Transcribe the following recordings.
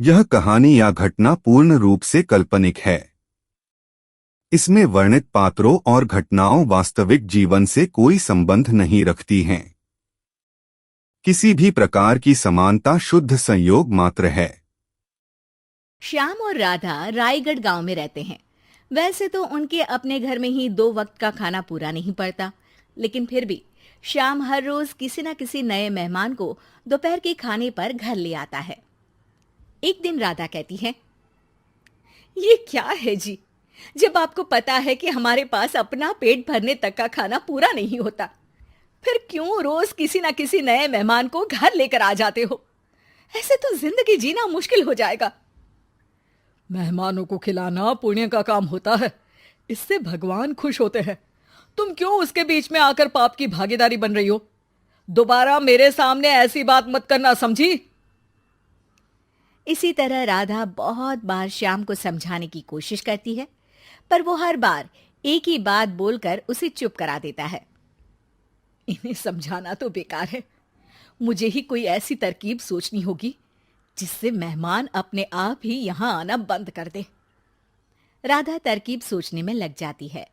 यह कहानी या घटना पूर्ण रूप से काल्पनिक है। इसमें वर्णित पात्रों और घटनाओं वास्तविक जीवन से कोई संबंध नहीं रखती हैं। किसी भी प्रकार की समानता शुद्ध संयोग मात्र है। श्याम और राधा रायगढ़ गांव में रहते हैं। वैसे तो उनके अपने घर में ही 2 वक्त का खाना पूरा नहीं पड़ता, लेकिन फिर भी श्याम हर रोज किसी न किसी नए मेहमान को दोपहर के खाने पर घर ले आता है। एक दिन राधा कहती है, ये क्या है जी, जब आपको पता है कि हमारे पास अपना पेट भरने तक का खाना पूरा नहीं होता, फिर क्यों रोज किसी न किसी नए मेहमान को घर लेकर आ जाते हो? ऐसे तो जिंदगी जीना मुश्किल हो जाएगा। मेहमानों को खिलाना पुण्य का काम होता है, इससे भगवान खुश होते हैं। तुम क्यों उसके बीच में आकर पाप की भागीदारी बन रही हो? दोबारा मेरे सामने ऐसी बात मत करना, समझी? इसी तरह राधा बहुत बार श्याम को समझाने की कोशिश करती है, पर वो हर बार एक ही बात बोलकर उसे चुप करा देता है। इन्हें समझाना तो बेकार है। मुझे ही कोई ऐसी तरकीब सोचनी होगी जिससे मेहमान अपने आप ही यहां आना बंद कर दे। राधा तरकीब सोचने में लग जाती है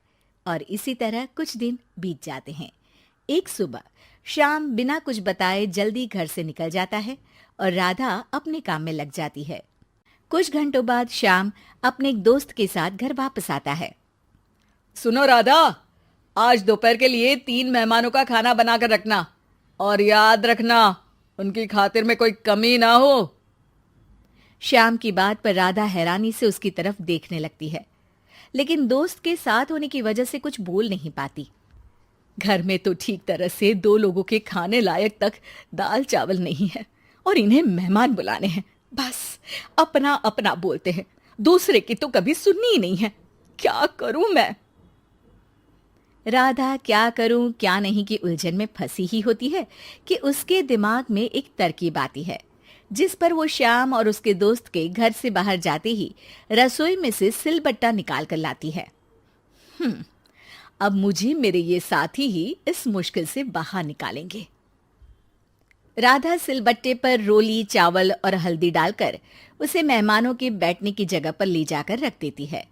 और इसी तरह कुछ दिन बीत जाते हैं। एक सुबह श्याम बिना कुछ बताए जल्दी घर से निकल जाता है और राधा अपने काम में लग जाती है। कुछ घंटों बाद श्याम अपने एक दोस्त के साथ घर वापस आता है। सुनो राधा, आज दोपहर के लिए 3 मेहमानों का खाना बनाकर रखना, और याद रखना उनकी खातिर में कोई कमी ना हो। श्याम की बात पर राधा हैरानी से उसकी तरफ देखने लगती है, लेकिन दोस्त के साथ होने की वजह से कुछ बोल नहीं पाती। घर में तो ठीक तरह से 2 लोगों के खाने लायक तक दाल चावल नहीं है, और इन्हें मेहमान बुलाने हैं। बस अपना अपना बोलते हैं, दूसरे की तो कभी सुननी ही नहीं है। क्या करूं मैं? राधा क्या करूं क्या नहीं की उलझन में फंसी ही होती है कि उसके दिमाग में एक तरकीब आती है, जिस पर वो श्याम और उसके दोस्त के घर से बाहर जाते ही रसोई में से सिलबट्टा निकाल कर लाती है। अब मुझे मेरे ये साथी ही इस मुश्किल से बाहर निकालेंगे। राधा सिलबट्टे पर रोली, चावल और हल्दी डालकर उसे मेहमानों के बैठने की जगह पर ले जाकर रख देती है।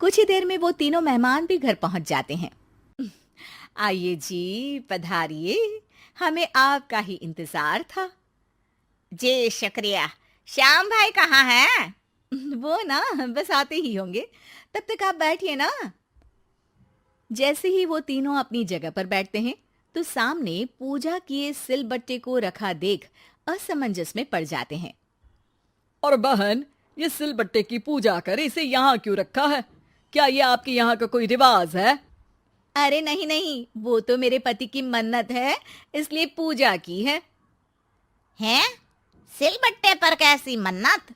कुछ ही देर में वो तीनों मेहमान भी घर पहुंच जाते हैं। आइए जी, पधारिए, हमें आपका ही इंतजार था। जी शुक्रिया। श्याम भाई कहाँ हैं? वो ना बस आते ही होंगे, तब तक आप बैठिए ना। जैसे ही वो तीनों अपनी जगह पर बैठते हैं तो सामने पूजा किए सिलबट्टे को रखा देख असमंजस में पड़ जाते हैं। और बहन, ये सिलबट्टे की पूजा कर इसे यहाँ क्यों रखा है? क्या ये आपके यहाँ का कोई रिवाज है? अरे नहीं नहीं, वो तो मेरे पति की मन्नत है, इसलिए पूजा की है। हैं? सिलबट्टे पर कैसी मन्नत?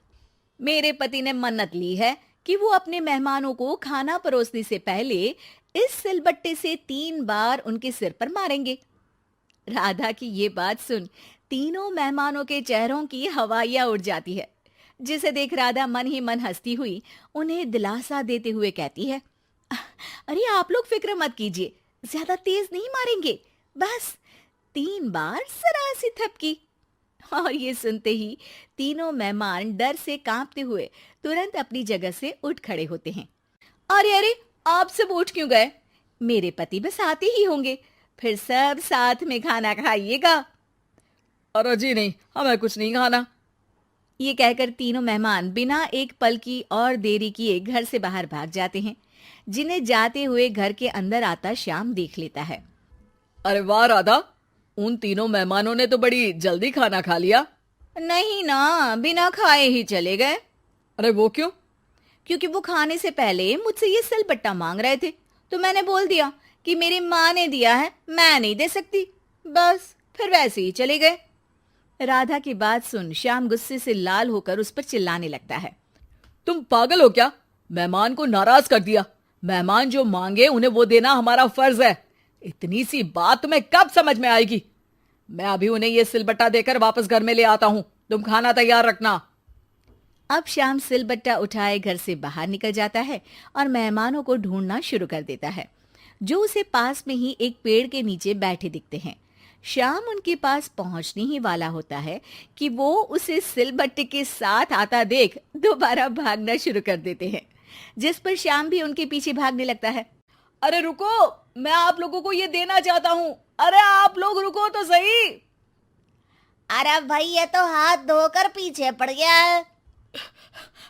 मेरे पति ने मन्नत ली है कि वो अपने मेहमानों को खाना परोसने से पहले इस सिलबट्टे से 3 बार उनके सिर पर मारेंगे। राधा की ये बात सुन तीनों मेहमानों के चेहरों की हवाइयां उड़ जाती है, जिसे देख राधा मन ही मन हंसती हुई उन्हें दिलासा देते हुए कहती है, अरे आप लोग फिक्र मत कीजिए, ज्यादा तेज नहीं मारेंगे, बस 3 बार जरा सी थपकी। और ये सुनते ही तीनों मेहमान डर से कांपते हुए तुरंत अपनी जगह से उठ खड़े होते हैं। अरे अरे, आप सब उठ क्यों गए? मेरे पति बस आते ही होंगे, फिर सब साथ में खाना खाइएगा। अरे जी नहीं, हमें कुछ नहीं खाना। ये कहकर तीनों मेहमान बिना एक पल की और देरी किए घर से बाहर भाग जाते हैं, जिन्हें जाते हुए घर के अंदर आता श्याम देख लेता है। अरे वाह राधा, उन तीनों मेहमानों ने तो बड़ी जल्दी खाना खा लिया। नहीं ना, बिना खाए ही चले गए। अरे वो क्यों? क्योंकि वो खाने से पहले मुझसे ये सिलबट्टा मांग रहे थे, तो मैंने बोल दिया कि मेरी माँ ने दिया है, मैं नहीं दे सकती। बस फिर वैसे ही चले गए। राधा की बात सुन श्याम गुस्से से लाल होकर उस पर चिल्लाने लगता है। तुम पागल हो क्या? मेहमान को नाराज कर दिया। मेहमान जो मांगे उन्हें वो देना हमारा फर्ज है। इतनी सी बात तुम्हें कब समझ में आएगी? मैं अभी उन्हें ये सिलबट्टा देकर वापस घर में ले आता हूं, तुम खाना तैयार रखना। अब श्याम सिलबट्टा उठाए घर से बाहर निकल जाता है और मेहमानों को ढूंढना शुरू कर देता है, जो उसे पास में ही एक पेड़ के नीचे बैठे दिखते हैं। श्याम उनके पास पहुंचने ही वाला होता है कि वो उसे सिलबट्टे के साथ आता देख दोबारा भागना शुरू कर देते हैं, जिस पर श्याम भी उनके पीछे भागने लगता है। अरे रुको, मैं आप लोगों को ये देना चाहता हूँ। अरे आप लोग रुको तो सही। अरे भाई ये तो हाथ धोकर पीछे पड़ गया है।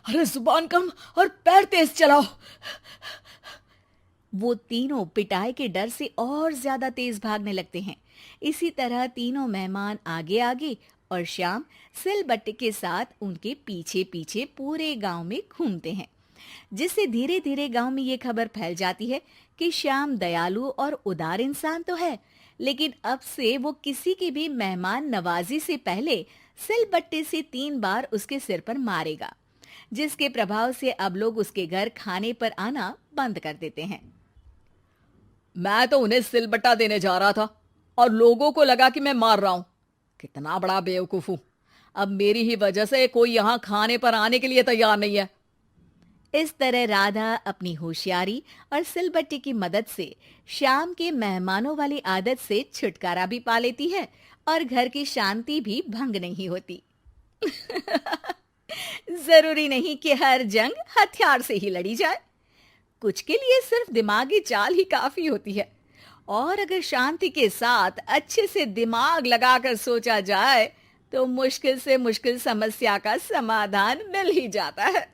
अरे जुबान कम और पैर तेज चलाओ। वो तीनों पिटाई के डर से और ज्यादा तेज भागने लगते हैं। इसी तरह तीनों मेहमान आगे आगे और श्याम सिलबट्टे के साथ उनके पीछे पीछे पूरे गांव में घूमते हैं, जिससे धीरे धीरे गांव में ये खबर फैल जाती है कि श्याम दयालु और उदार इंसान तो है, लेकिन अब से वो किसी की भी मेहमान नवाजी से पहले सिलबट्टे से 3 बार उसके सिर पर मारेगा, जिसके प्रभाव से अब लोग उसके घर खाने पर आना बंद कर देते हैं। मैं तो उन्हें सिलबट्टा देने जा रहा था और लोगों को लगा कि मैं मार रहा हूं। कितना बड़ा बेवकूफ हूं। अब मेरी ही वजह से कोई यहां खाने पर आने के लिए तैयार नहीं है। इस तरह राधा अपनी होशियारी और सिलबट्टे की मदद से श्याम के मेहमानों वाली आदत से छुटकारा भी पा लेती है और घर की शांति भी भंग नहीं होती। जरूरी नहीं कि हर जंग हथियार से ही लड़ी जाए। कुछ के लिए सिर्फ दिमागी चाल ही काफी होती है, और अगर शांति के साथ अच्छे से दिमाग लगाकर सोचा जाए तो मुश्किल से मुश्किल समस्या का समाधान मिल ही जाता है।